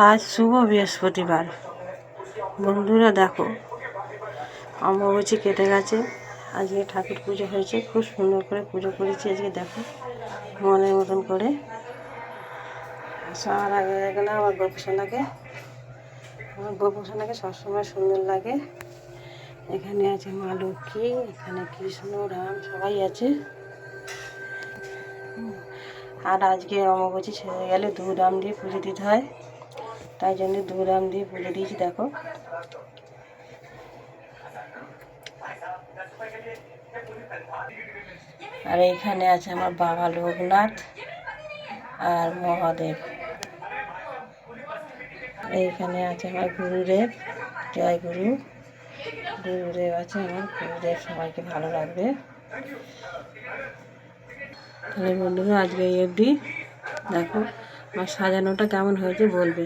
আজ শুভ বৃহস্পতিবার। বন্ধুরা দেখো, অমাবস্যা কেটে গেছে, আজকে ঠাকুর পুজো হয়েছে, খুব সুন্দর করে পুজো করেছি আজকে। দেখো মনের মতন করে। সবার আগে এখানে আমার গোপুসোনাকে সবসময় সুন্দর লাগে। এখানে আছে মা লক্ষ্মী, এখানে কৃষ্ণ রাম সবাই আছে। আর আজকে অমাবস্যা ছেড়ে গেলে দুরাম দিয়ে পুজো দিতে হয়, তাই জন্য দুরাম দিয়ে পুজো দিয়েছি। দেখো আর এইখানে আছে আমার বাবা লোকনাথ আর মহাদেব। এইখানে আছে আমার গুরুদেব, জয় গুরু। গুরুদেব আছে আমার, গুরুদেব সবাইকে ভালো রাখবে। তাহলে বন্ধুরা আজকে এই অবধি। দেখো আমার সাজানোটা কেমন হয়েছে বলবে।